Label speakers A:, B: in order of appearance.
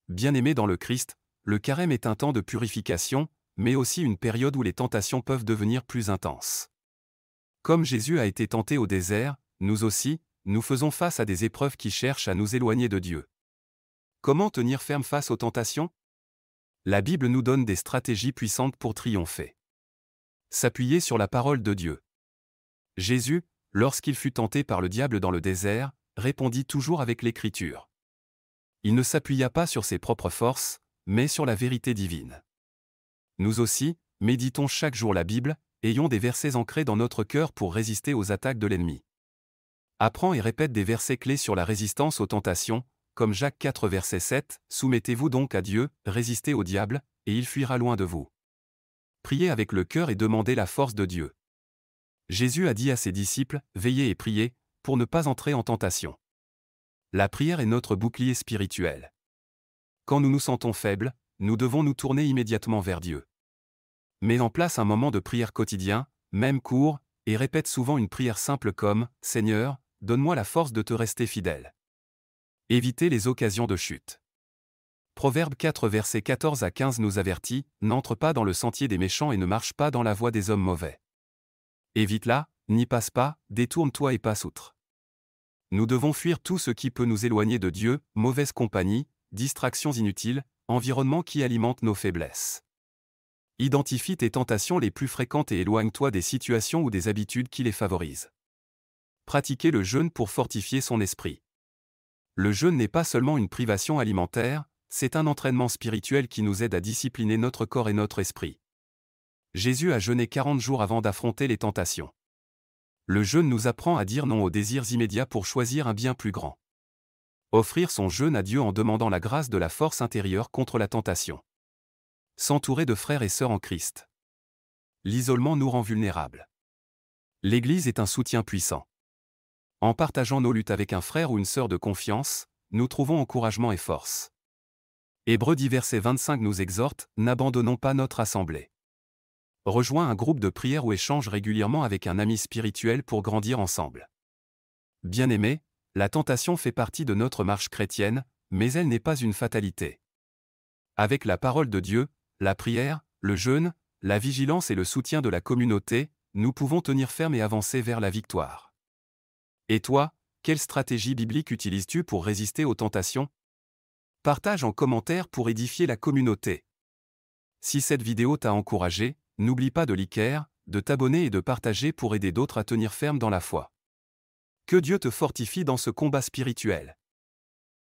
A: Bien-aimés dans le Christ, le carême est un temps de purification, mais aussi une période où les tentations peuvent devenir plus intenses. Comme Jésus a été tenté au désert, nous aussi, nous faisons face à des épreuves qui cherchent à nous éloigner de Dieu. Comment tenir ferme face aux tentations? La Bible nous donne des stratégies puissantes pour triompher. S'appuyer sur la parole de Dieu. Jésus, lorsqu'il fut tenté par le diable dans le désert, répondit toujours avec l'Écriture. Il ne s'appuya pas sur ses propres forces, mais sur la vérité divine. Nous aussi, méditons chaque jour la Bible, ayons des versets ancrés dans notre cœur pour résister aux attaques de l'ennemi. Apprends et répète des versets clés sur la résistance aux tentations, comme Jacques 4 verset 7, « Soumettez-vous donc à Dieu, résistez au diable, et il fuira loin de vous. » Priez avec le cœur et demandez la force de Dieu. Jésus a dit à ses disciples, « Veillez et priez, pour ne pas entrer en tentation. » La prière est notre bouclier spirituel. Quand nous nous sentons faibles, nous devons nous tourner immédiatement vers Dieu. Mets en place un moment de prière quotidien, même court, et répète souvent une prière simple comme « Seigneur, donne-moi la force de te rester fidèle. » Évitez les occasions de chute. Proverbe 4 versets 14 à 15 nous avertit, « N'entre pas dans le sentier des méchants et ne marche pas dans la voie des hommes mauvais. Évite-la, n'y passe pas, détourne-toi et passe outre. » Nous devons fuir tout ce qui peut nous éloigner de Dieu, mauvaise compagnie, distractions inutiles, environnement qui alimente nos faiblesses. Identifie tes tentations les plus fréquentes et éloigne-toi des situations ou des habitudes qui les favorisent. Pratiquez le jeûne pour fortifier son esprit. Le jeûne n'est pas seulement une privation alimentaire, c'est un entraînement spirituel qui nous aide à discipliner notre corps et notre esprit. Jésus a jeûné 40 jours avant d'affronter les tentations. Le jeûne nous apprend à dire non aux désirs immédiats pour choisir un bien plus grand. Offrir son jeûne à Dieu en demandant la grâce de la force intérieure contre la tentation. S'entourer de frères et sœurs en Christ. L'isolement nous rend vulnérables. L'Église est un soutien puissant. En partageant nos luttes avec un frère ou une sœur de confiance, nous trouvons encouragement et force. Hébreux 10 verset 25 nous exhorte, « N'abandonnons pas notre assemblée. » Rejoins un groupe de prière ou échange régulièrement avec un ami spirituel pour grandir ensemble. Bien-aimés, la tentation fait partie de notre marche chrétienne, mais elle n'est pas une fatalité. Avec la parole de Dieu, la prière, le jeûne, la vigilance et le soutien de la communauté, nous pouvons tenir ferme et avancer vers la victoire. Et toi, quelle stratégie biblique utilises-tu pour résister aux tentations? Partage en commentaire pour édifier la communauté. Si cette vidéo t'a encouragé, n'oublie pas de liker, de t'abonner et de partager pour aider d'autres à tenir ferme dans la foi. Que Dieu te fortifie dans ce combat spirituel.